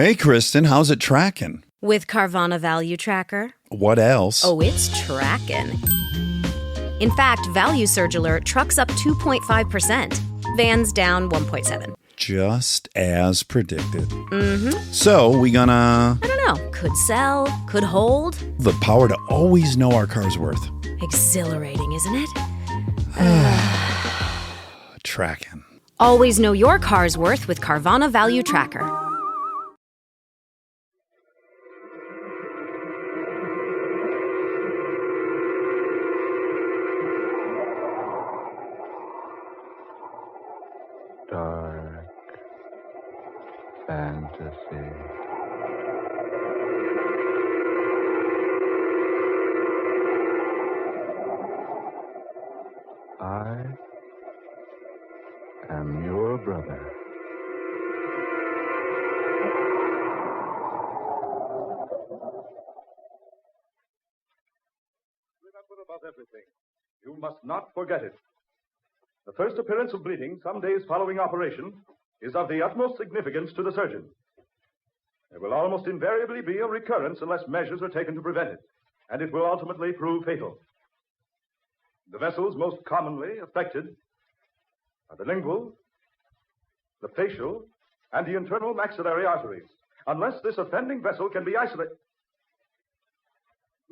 Hey, Kristen, how's it tracking? With Carvana Value Tracker? What else? Oh, it's tracking. In fact, Value Surge Alert trucks up 2.5%. Vans down 1.7. Just as predicted. Mm-hmm. So, we gonna... I don't know. Could sell, could hold. The power to always know our car's worth. Exhilarating, isn't it? Tracking. Always know your car's worth with Carvana Value Tracker. Dark fantasy. I am your brother. Remember above everything, you must not forget it. The first appearance of bleeding, some days following operation, is of the utmost significance to the surgeon. There will almost invariably be a recurrence unless measures are taken to prevent it, and it will ultimately prove fatal. The vessels most commonly affected are the lingual, the facial, and the internal maxillary arteries. Unless this offending vessel can be isolated...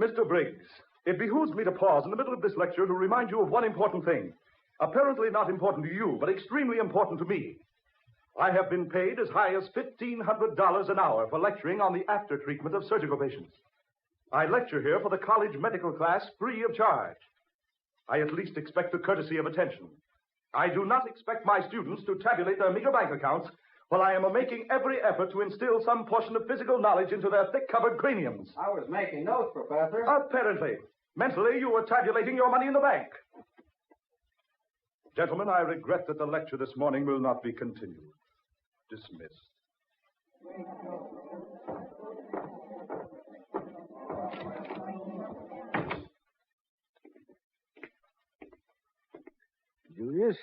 Mr. Briggs, it behooves me to pause in the middle of this lecture to remind you of one important thing. Apparently not important to you, but extremely important to me. I have been paid as high as $1,500 an hour for lecturing on the after-treatment of surgical patients. I lecture here for the college medical class free of charge. I at least expect the courtesy of attention. I do not expect my students to tabulate their meager bank accounts while I am making every effort to instill some portion of physical knowledge into their thick-covered craniums. I was making notes, Professor. Apparently. Mentally, you were tabulating your money in the bank. Gentlemen, I regret that the lecture this morning will not be continued. Dismissed. Julius,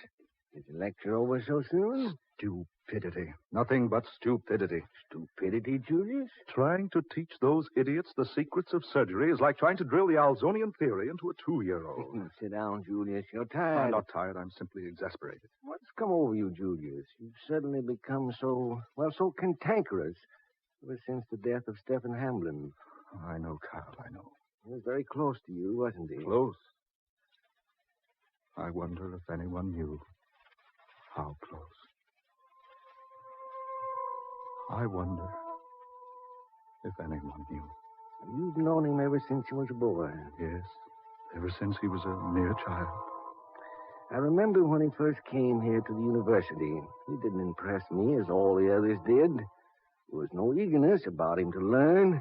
is the lecture over so soon? Stupidity. Nothing but stupidity. Stupidity, Julius? Trying to teach those idiots the secrets of surgery is like trying to drill the Alzonian theory into a 2-year-old. Sit down, Julius. You're I'm tired. not tired. I'm simply exasperated. What's come over you, Julius? You've suddenly become so cantankerous ever since the death of Stephen Hamblin. I know, Carl. I know. He was very close to you, wasn't he? Close. I wonder if anyone knew how close. I wonder if anyone knew. You've known him ever since he was a boy. Yes, ever since he was a mere child. I remember when he first came here to the university. He didn't impress me as all the others did. There was no eagerness about him to learn.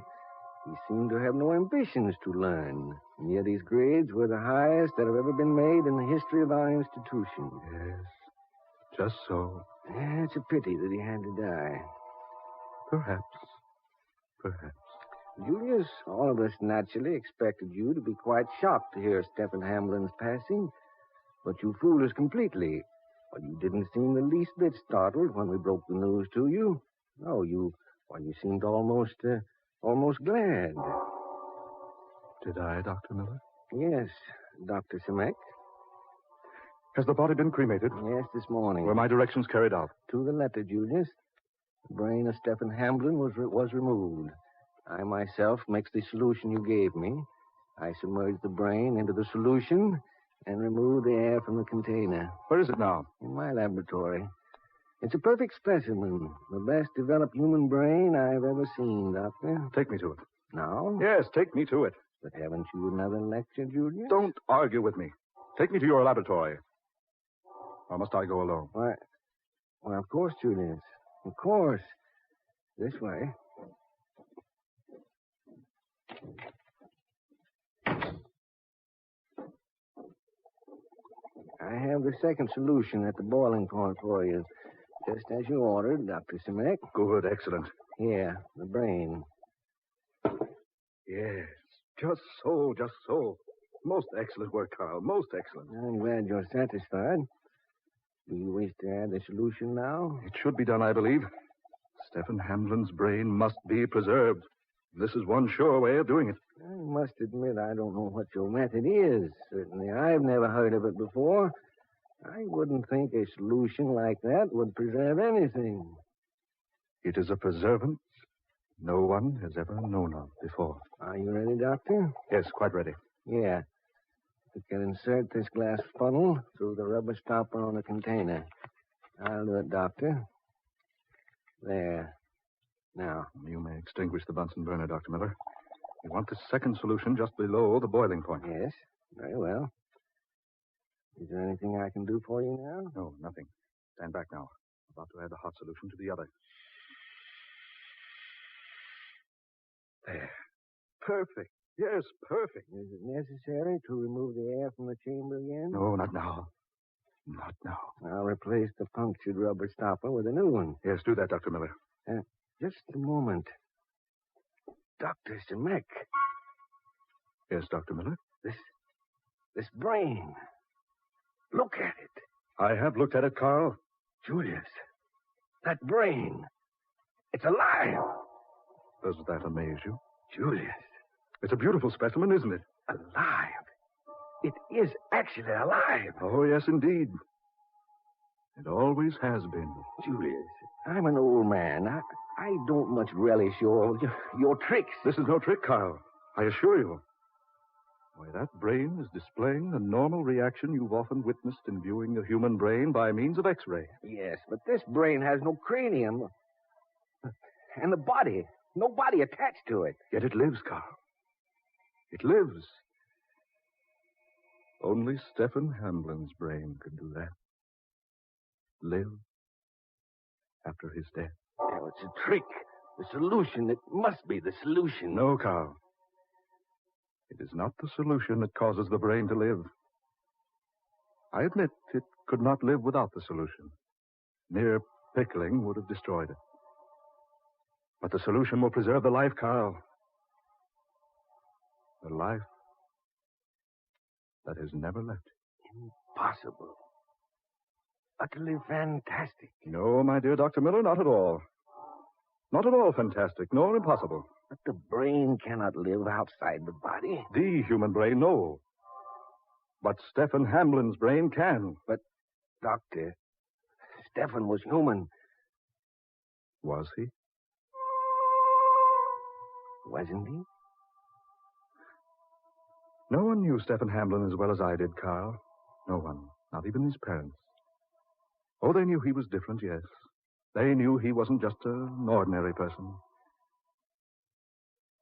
He seemed to have no ambitions to learn. And yet his grades were the highest that have ever been made in the history of our institution. Yes, just so. It's a pity that he had to die. Perhaps. Julius, all of us naturally expected you to be quite shocked to hear Stephen Hamblin's passing. But you fooled us completely. Well, you didn't seem the least bit startled when we broke the news to you. No, you seemed almost glad. Did I, Dr. Miller? Yes, Dr. Simek. Has the body been cremated? Yes, this morning. Were my directions carried out? To the letter, Julius. The brain of Stephen Hamblin was removed. I myself mixed the solution you gave me. I submerged the brain into the solution and removed the air from the container. Where is it now? In my laboratory. It's a perfect specimen. The best developed human brain I've ever seen, Doctor. Take me to it. Now? Yes, take me to it. But haven't you another lecture, Julius? Don't argue with me. Take me to your laboratory. Or must I go alone? Why, of course, Julius. Of course. This way. I have the second solution at the boiling point for you. Just as you ordered, Dr. Simek. Good, excellent. Here, the brain. Yes, just so. Most excellent work, Carl. Most excellent. I'm glad you're satisfied. Do you wish to add the solution now? It should be done, I believe. Stephen Hamlin's brain must be preserved. This is one sure way of doing it. I must admit I don't know what your method is. Certainly, I've never heard of it before. I wouldn't think a solution like that would preserve anything. It is a preservance no one has ever known of before. Are you ready, Doctor? Yes, quite ready. Yeah. We can insert this glass funnel through the rubber stopper on the container. I'll do it, Doctor. There. Now. You may extinguish the Bunsen burner, Dr. Miller. You want the second solution just below the boiling point. Yes, very well. Is there anything I can do for you now? No, nothing. Stand back now. About to add the hot solution to the other. There. Perfect. Yes, perfect. Is it necessary to remove the air from the chamber again? No, not now. Not now. I'll replace the punctured rubber stopper with a new one. Yes, do that, Dr. Miller. Just a moment. Dr. Zemek, Yes, Dr. Miller? this brain. Look at it. I have looked at it, Carl. Julius, that brain. It's alive. Does that amaze you? Julius, It's a beautiful specimen, isn't it? alive. It is actually alive. Oh, yes, indeed. It always has been. Julius, I'm an old man. I don't much relish your tricks. This is no trick, Carl. I assure you. Why, that brain is displaying the normal reaction you've often witnessed in viewing a human brain by means of X-ray. Yes, but this brain has no cranium. And the body. No body attached to it. Yet it lives, Carl. It lives. Only Stephen Hamblin's brain could do that. Live after his death. Oh, it's a trick. The solution. It must be the solution. No, Carl. It is not the solution that causes the brain to live. I admit it could not live without the solution. Mere pickling would have destroyed it. But the solution will preserve the life, Carl. The life that has never left. Impossible. Utterly fantastic. No, my dear Dr. Miller, not at all. Not at all fantastic, nor impossible. But the brain cannot live outside the body. The human brain, no. But Stephen Hamblin's brain can. Doctor, Stephen was human, Was he? wasn't he? No one knew Stephen Hamblin as well as I did, Carl. No one. Not even his parents. Oh, they knew he was different, yes. They knew he wasn't just an ordinary person.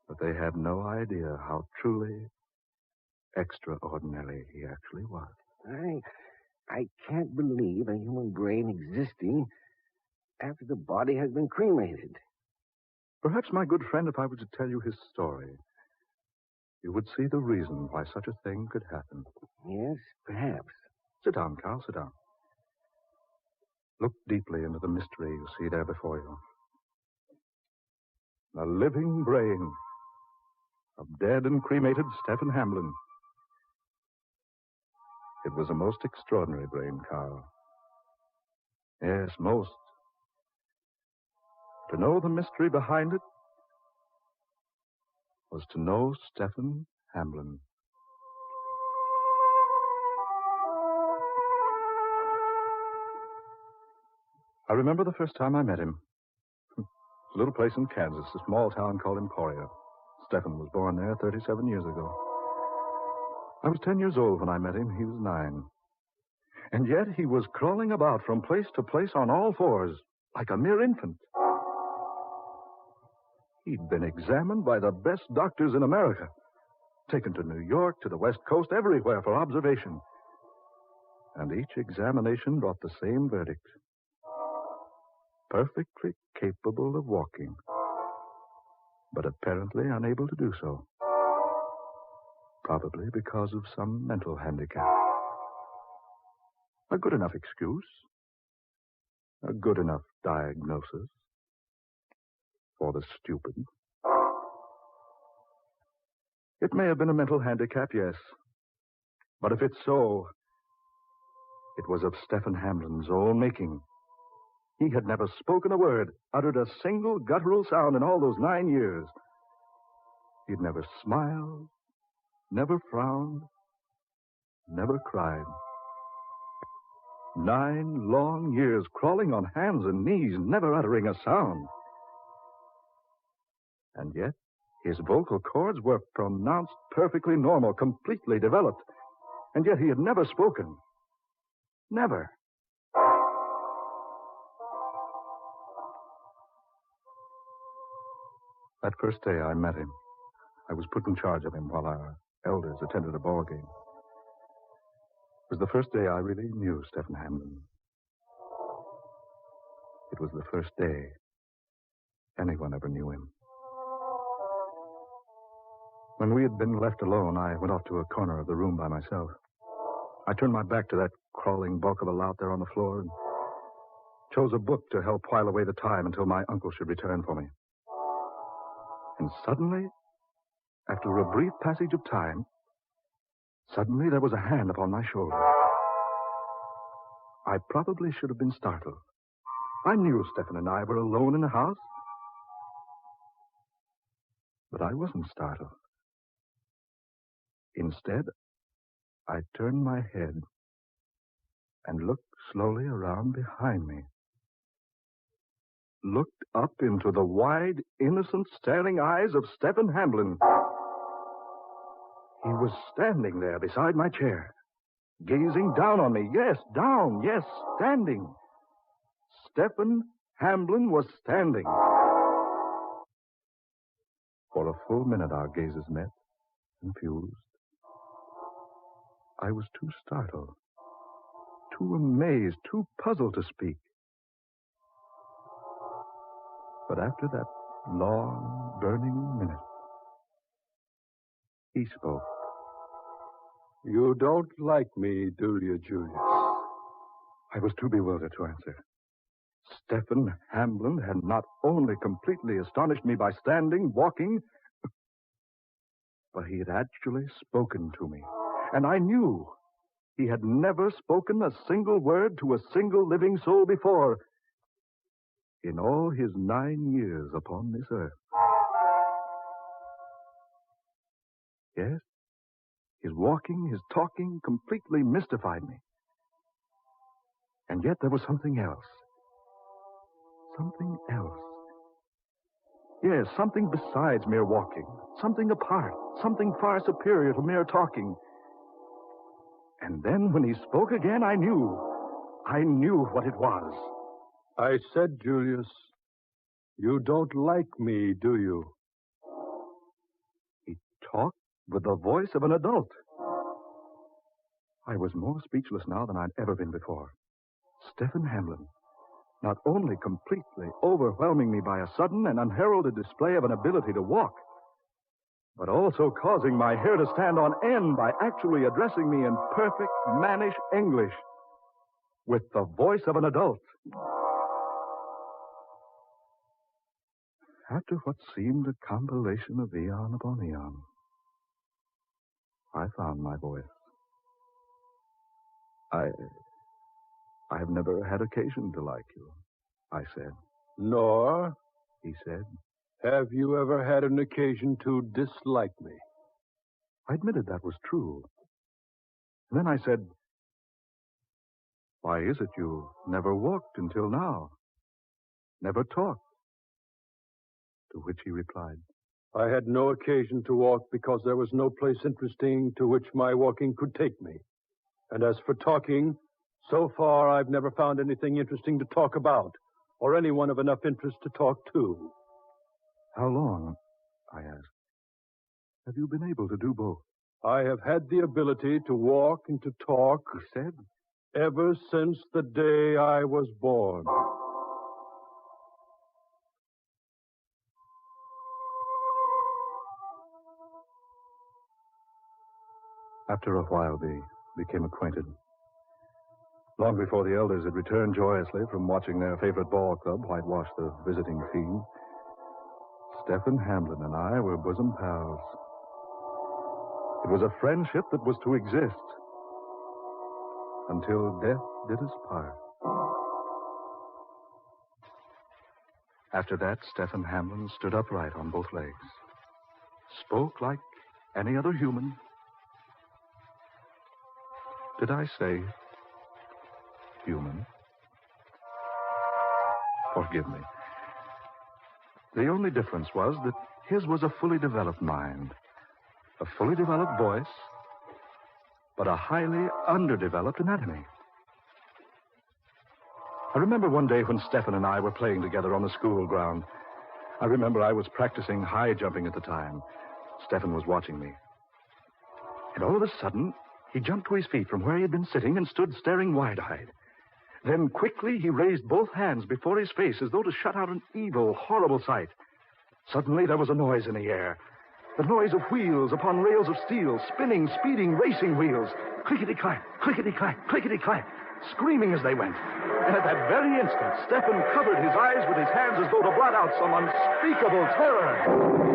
But they had no idea how truly extraordinary he actually was. I can't believe a human brain existing after the body has been cremated. Perhaps, my good friend, if I were to tell you his story, you would see the reason why such a thing could happen. Yes, perhaps. Sit down, Carl, sit down. Look deeply into the mystery you see there before you. The living brain of dead and cremated Stephen Hamblin. It was a most extraordinary brain, Carl. Yes, most. To know the mystery behind it was to know Stephen Hamblin. I remember the first time I met him. A little place in Kansas, a small town called Emporia. Stephen was born there 37 years ago. I was 10 years old when I met him. He was 9. And yet he was crawling about from place to place on all fours, like a mere infant. He'd been examined by the best doctors in America, taken to New York, to the West Coast, everywhere for observation. And each examination brought the same verdict. Perfectly capable of walking, but apparently unable to do so. Probably because of some mental handicap. A good enough excuse. A good enough diagnosis. For the stupid. It may have been a mental handicap, yes. But if it's so, it was of Stephen Hamblin's own making. He had never spoken a word, uttered a single guttural sound in all those 9 years. He'd never smiled, never frowned, never cried. 9 long years crawling on hands and knees, never uttering a sound. And yet, his vocal cords were pronounced perfectly normal, completely developed. And yet he had never spoken. Never. That first day I met him, I was put in charge of him while our elders attended a ball game. It was the first day I really knew Stephen Hamlin. It was the first day anyone ever knew him. When we had been left alone, I went off to a corner of the room by myself. I turned my back to that crawling bulk of a lout there on the floor and chose a book to help while away the time until my uncle should return for me. And suddenly, after a brief passage of time, suddenly there was a hand upon my shoulder. I probably should have been startled. I knew Stephen and I were alone in the house. But I wasn't startled. Instead, I turned my head and looked slowly around behind me. Looked up into the wide, innocent, staring eyes of Stephen Hamlin. He was standing there beside my chair, gazing down on me. Yes, down, yes, standing. Stephen Hamlin was standing. For a full minute our gazes met, confused. I was too startled, too amazed, too puzzled to speak. But after that long, burning minute, he spoke. You don't like me, do you, Julius? I was too bewildered to answer. Stephen Hamlin had not only completely astonished me by standing, walking, but he had actually spoken to me. And I knew he had never spoken a single word to a single living soul before in all his 9 years upon this earth. Yes, his walking, his talking completely mystified me. And yet there was something else. Something else. Yes, something besides mere walking. Something apart. Something far superior to mere talking. And then when he spoke again, I knew. I knew what it was. I said, Julius, you don't like me, do you? He talked with the voice of an adult. I was more speechless now than I'd ever been before. Stephen Hamlin, not only completely overwhelming me by a sudden and unheralded display of an ability to walk, but also causing my hair to stand on end by actually addressing me in perfect mannish English with the voice of an adult. After what seemed a compilation of eon upon eon, I found my voice. I have never had occasion to like you, I said. Nor, He said. have you ever had an occasion to dislike me? I admitted that was true. And then I said, why is it you never walked until now? Never talked? To which he replied, I had no occasion to walk because there was no place interesting to which my walking could take me. And as for talking, so far I've never found anything interesting to talk about, or anyone of enough interest to talk to. how long, I asked, have you been able to do both? I have had the ability to walk and to talk, He said. ever since the day I was born. After a while, they became acquainted. Long before the elders had returned joyously from watching their favorite ball club whitewash the visiting field, Stephen Hamlin and I were bosom pals. It was a friendship that was to exist until death did us part. After that, Stephen Hamlin stood upright on both legs. Spoke like any other human. Did I say human? Forgive me. The only difference was that his was a fully developed mind, a fully developed voice, but a highly underdeveloped anatomy. I remember one day when Stephen and I were playing together on the school ground. I remember I was practicing high jumping at the time. Stephen was watching me. And all of a sudden, he jumped to his feet from where he had been sitting and stood staring wide-eyed. Then quickly he raised both hands before his face as though to shut out an evil, horrible sight. Suddenly there was a noise in the air. The noise of wheels upon rails of steel, spinning, speeding, racing wheels. Clickety-clack, clickety-clack, clickety-clack, screaming as they went. And at that very instant, Stephen covered his eyes with his hands as though to blot out some unspeakable terror.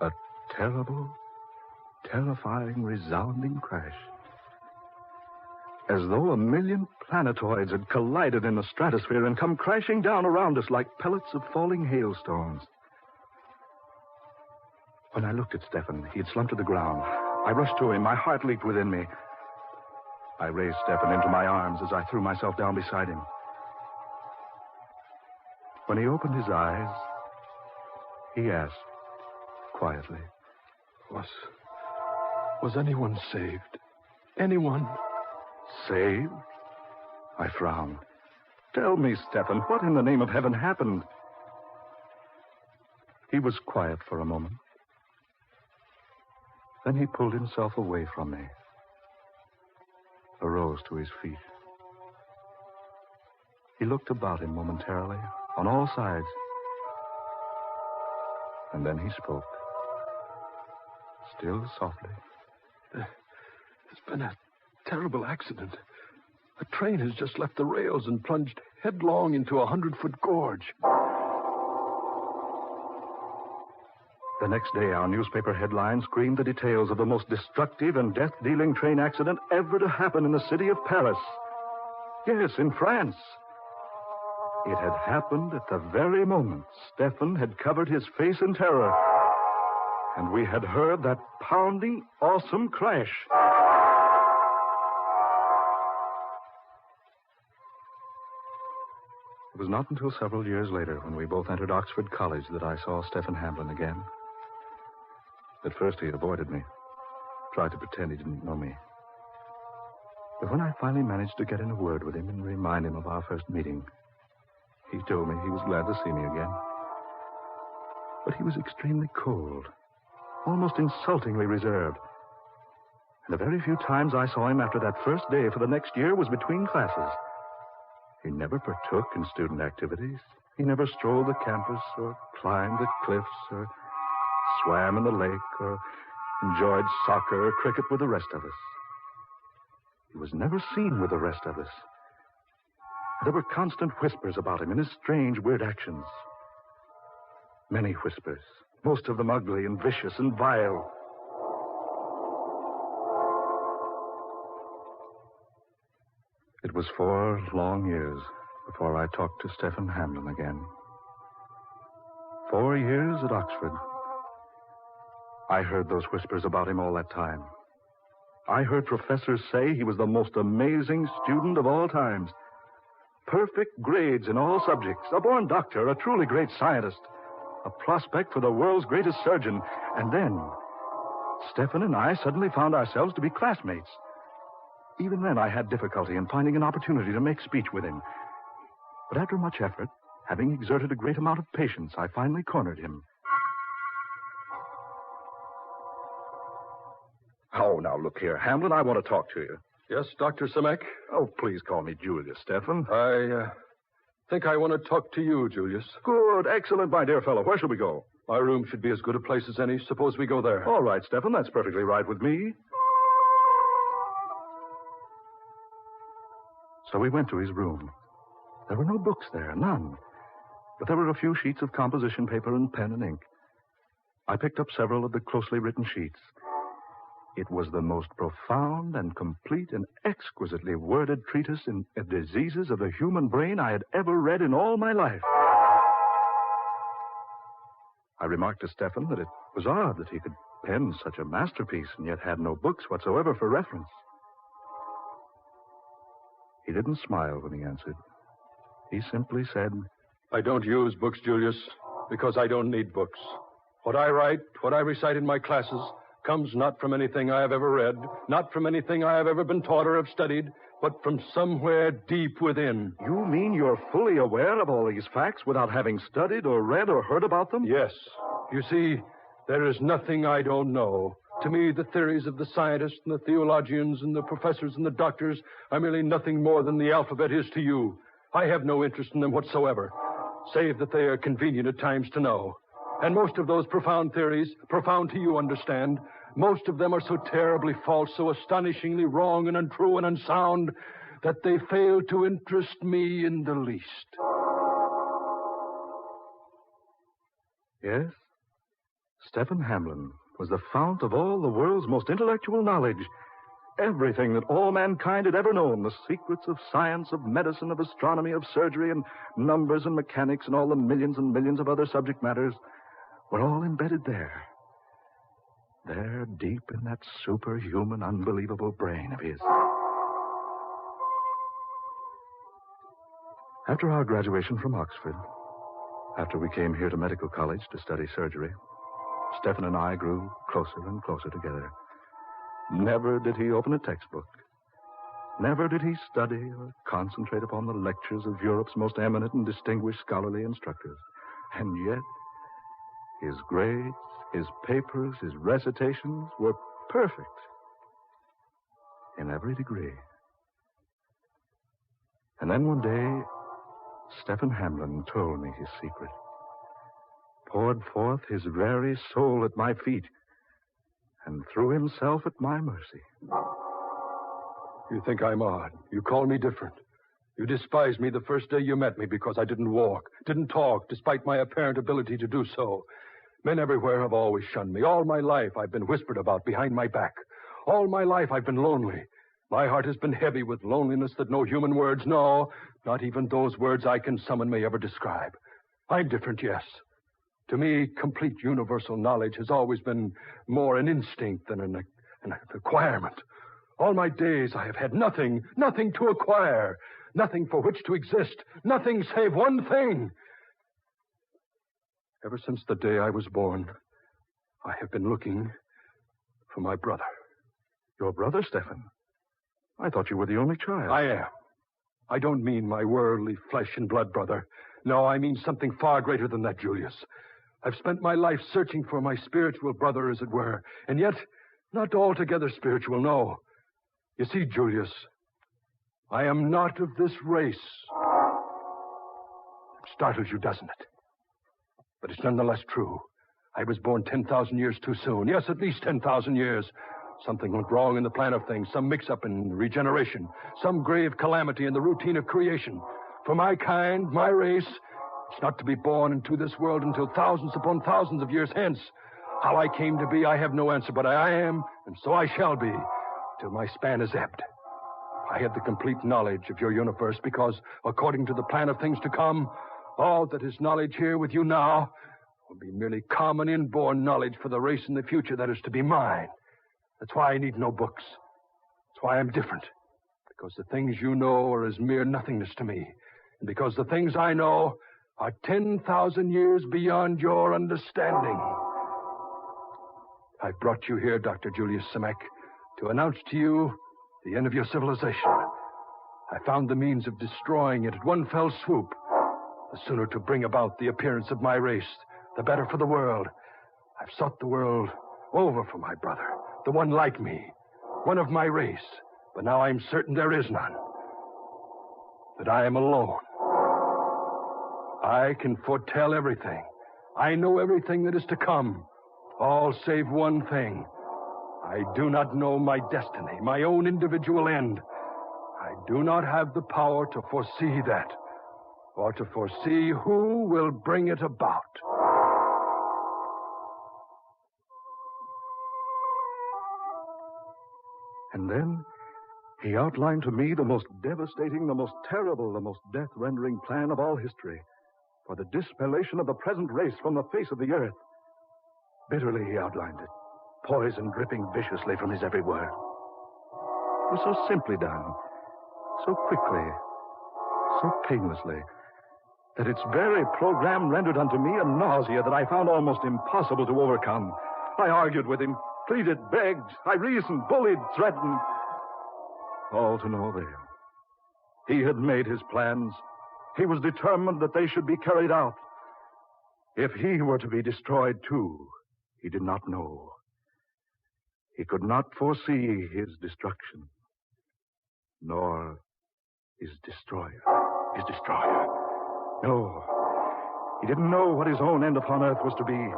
A terrible, terrifying, resounding crash. As though a million planetoids had collided in the stratosphere and come crashing down around us like pellets of falling hailstones. When I looked at Stephen, he had slumped to the ground. I rushed to him. My heart leaped within me. I raised Stephen into my arms as I threw myself down beside him. When he opened his eyes, he asked quietly, Was anyone saved? Anyone? Saved? I frowned. Tell me, Stephen, what in the name of heaven happened? He was quiet for a moment. Then he pulled himself away from me, arose to his feet. He looked about him momentarily, on all sides. And then he spoke, still softly. There's been a terrible accident. A train has just left the rails and plunged headlong into a 100-foot gorge. The next day, our newspaper headlines screamed the details of the most destructive and death-dealing train accident ever to happen in the city of Paris. Yes, in France. It had happened at the very moment Stephen had covered his face in terror. And we had heard that pounding, awesome crash. It was not until several years later, when we both entered Oxford College, that I saw Stephen Hamlin again. At first, he avoided me, tried to pretend he didn't know me. But when I finally managed to get in a word with him and remind him of our first meeting, he told me he was glad to see me again. But he was extremely cold, almost insultingly reserved. And the very few times I saw him after that first day for the next year was between classes. He never partook in student activities. He never strolled the campus or climbed the cliffs or swam in the lake or enjoyed soccer or cricket with the rest of us. He was never seen with the rest of us. There were constant whispers about him and his strange, weird actions. Many whispers, most of them ugly and vicious and vile. It was 4 long years before I talked to Stephen Hamlin again. 4 years at Oxford. I heard those whispers about him all that time. I heard professors say he was the most amazing student of all times. Perfect grades in all subjects, a born doctor, a truly great scientist, a prospect for the world's greatest surgeon. And then, Stephen and I suddenly found ourselves to be classmates. Even then, I had difficulty in finding an opportunity to make speech with him. But after much effort, having exerted a great amount of patience, I finally cornered him. Oh, now look here, Hamlin, I want to talk to you. Yes, Dr. Simek? Oh, please call me Julius, Stephen. I think I want to talk to you, Julius. Good, excellent, my dear fellow. Where shall we go? My room should be as good a place as any. Suppose we go there. All right, Stephen, that's perfectly right with me. So we went to his room. There were no books there, none. But there were a few sheets of composition paper and pen and ink. I picked up several of the closely written sheets. It was the most profound and complete and exquisitely worded treatise in diseases of the human brain I had ever read in all my life. I remarked to Stefan that it was odd that he could pen such a masterpiece and yet had no books whatsoever for reference. He didn't smile when he answered. He simply said, I don't use books, Julius, because I don't need books. What I write, what I recite in my classes, comes not from anything I have ever read, not from anything I have ever been taught or have studied, but from somewhere deep within. You mean you're fully aware of all these facts without having studied or read or heard about them? Yes. You see, there is nothing I don't know. To me, the theories of the scientists and the theologians and the professors and the doctors are merely nothing more than the alphabet is to you. I have no interest in them whatsoever, save that they are convenient at times to know. And most of those profound theories, profound to you, understand, most of them are so terribly false, so astonishingly wrong and untrue and unsound, that they fail to interest me in the least. Yes? Stephen Hamlin was the fount of all the world's most intellectual knowledge. Everything that all mankind had ever known, the secrets of science, of medicine, of astronomy, of surgery, and numbers and mechanics, and all the millions and millions of other subject matters, were all embedded there. There, deep in that superhuman, unbelievable brain of his. After our graduation from Oxford, after we came here to medical college to study surgery, Stephen and I grew closer and closer together. Never did he open a textbook. Never did he study or concentrate upon the lectures of Europe's most eminent and distinguished scholarly instructors. And yet, his grades, his papers, his recitations were perfect in every degree. And then one day, Stephen Hamlin told me his secret, poured forth his very soul at my feet, and threw himself at my mercy. You think I'm odd. You call me different. You despised me the first day you met me because I didn't walk, didn't talk, despite my apparent ability to do so. Men everywhere have always shunned me. All my life I've been whispered about behind my back. All my life I've been lonely. My heart has been heavy with loneliness that no human words, no, not even those words I can summon may ever describe. I'm different, yes. To me, complete universal knowledge has always been more an instinct than an acquirement. All my days I have had nothing to acquire, nothing for which to exist, nothing save one thing. Ever since the day I was born, I have been looking for my brother. Your brother, Stephen? I thought you were the only child. I am. I don't mean my worldly flesh and blood brother. No, I mean something far greater than that, Julius. I've spent my life searching for my spiritual brother, as it were, and yet not altogether spiritual, no. You see, Julius, I am not of this race. It startles you, doesn't it? But it's nonetheless true. I was born 10,000 years too soon. Yes, at least 10,000 years. Something went wrong in the plan of things, some mix-up in regeneration, some grave calamity in the routine of creation. For my kind, my race, it's not to be born into this world until thousands upon thousands of years hence. How I came to be, I have no answer, but I am, and so I shall be, till my span is ebbed. I had the complete knowledge of your universe because, according to the plan of things to come, all that is knowledge here with you now will be merely common inborn knowledge for the race in the future that is to be mine. That's why I need no books. That's why I'm different. Because the things you know are as mere nothingness to me. And because the things I know are 10,000 years beyond your understanding. I've brought you here, Dr. Julius Simek, to announce to you the end of your civilization. I found the means of destroying it at one fell swoop. The sooner to bring about the appearance of my race, the better for the world. I've sought the world over for my brother, the one like me, one of my race. But now I'm certain there is none. That I am alone. I can foretell everything. I know everything that is to come. All save one thing. I do not know my destiny, my own individual end. I do not have the power to foresee that, or to foresee who will bring it about. And then he outlined to me the most devastating, the most terrible, the most death-rendering plan of all history for the dispellation of the present race from the face of the earth. Bitterly he outlined it, poison dripping viciously from his every word. It was so simply done, so quickly, so painlessly, that its very program rendered unto me a nausea that I found almost impossible to overcome. I argued with him, pleaded, begged, I reasoned, bullied, threatened. All to no avail. He had made his plans. He was determined that they should be carried out. If he were to be destroyed too, he did not know. He could not foresee his destruction, nor his destroyer. His destroyer. No. He didn't know what his own end upon earth was to be.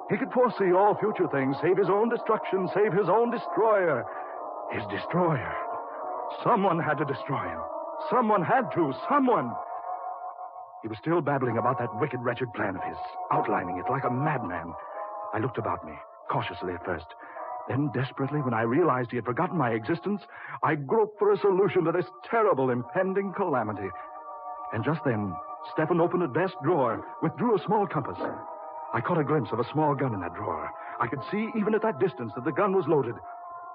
He could foresee all future things, save his own destruction, save his own destroyer. His destroyer. Someone had to destroy him. Someone had to. Someone. He was still babbling about that wicked, wretched plan of his, outlining it like a madman. I looked about me, cautiously at first. Then, desperately, when I realized he had forgotten my existence, I groped for a solution to this terrible, impending calamity. And just then, Stefan opened a desk drawer, withdrew a small compass. I caught a glimpse of a small gun in that drawer. I could see, even at that distance, that the gun was loaded.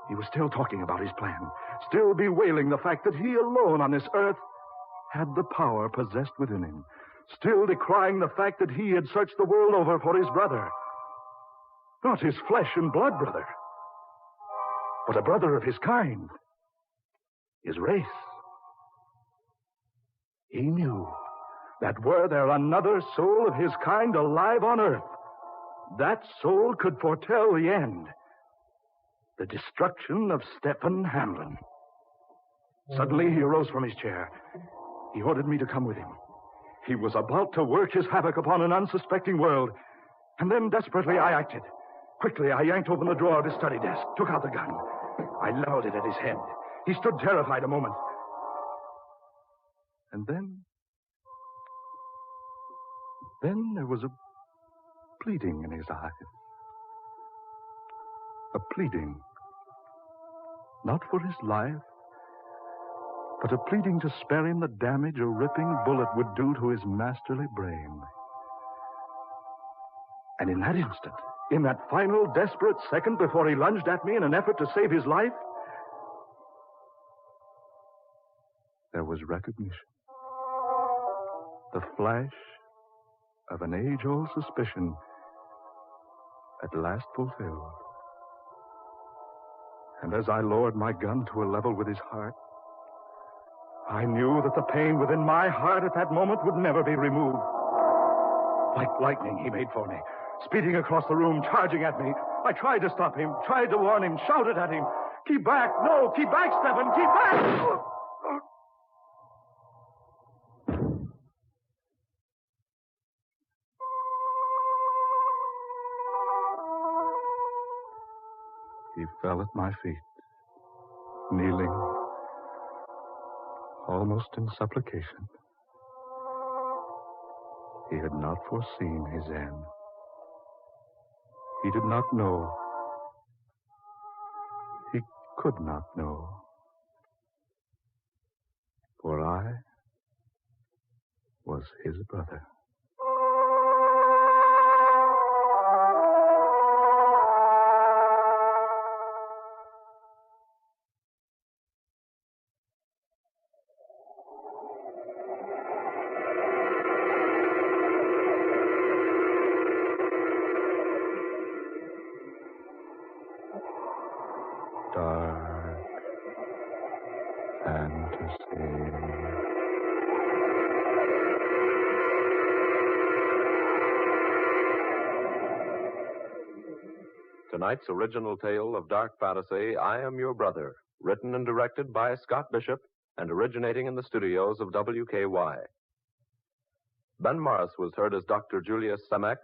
He was still talking about his plan, still bewailing the fact that he alone on this earth had the power possessed within him, still decrying the fact that he had searched the world over for his brother. Not his flesh and blood brother, but a brother of his kind, his race. He knew that were there another soul of his kind alive on earth, that soul could foretell the end. The destruction of Stefan Hamlin. Suddenly, he arose from his chair. He ordered me to come with him. He was about to work his havoc upon an unsuspecting world. And then, desperately, I acted. Quickly, I yanked open the drawer of his study desk, took out the gun. I leveled it at his head. He stood terrified a moment. And then there was a pleading in his eyes. A pleading. Not for his life, but a pleading to spare him the damage a ripping bullet would do to his masterly brain. And in that instant, in that final desperate second before he lunged at me in an effort to save his life, there was recognition. The flash of an age-old suspicion at last fulfilled. And as I lowered my gun to a level with his heart, I knew that the pain within my heart at that moment would never be removed. Like lightning, he made for me, speeding across the room, charging at me. I tried to stop him, tried to warn him, shouted at him. Keep back! No, keep back, Stefan! Keep back! He fell at my feet, kneeling, almost in supplication. He had not foreseen his end. He did not know. He could not know. For I was his brother. Dark fantasy. Tonight's original tale of dark fantasy, I Am Your Brother, written and directed by Scott Bishop and originating in the studios of WKY. Ben Morris was heard as Dr. Julius Semek,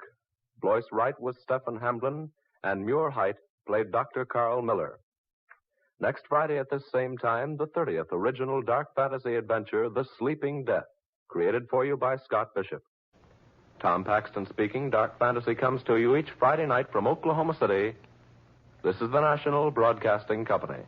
Blois Wright was Stefan Hamlin, and Muir Height played Dr. Carl Miller. Next Friday at this same time, the 30th original dark fantasy adventure, The Sleeping Death, created for you by Scott Bishop. Tom Paxton speaking. Dark Fantasy comes to you each Friday night from Oklahoma City. This is the National Broadcasting Company.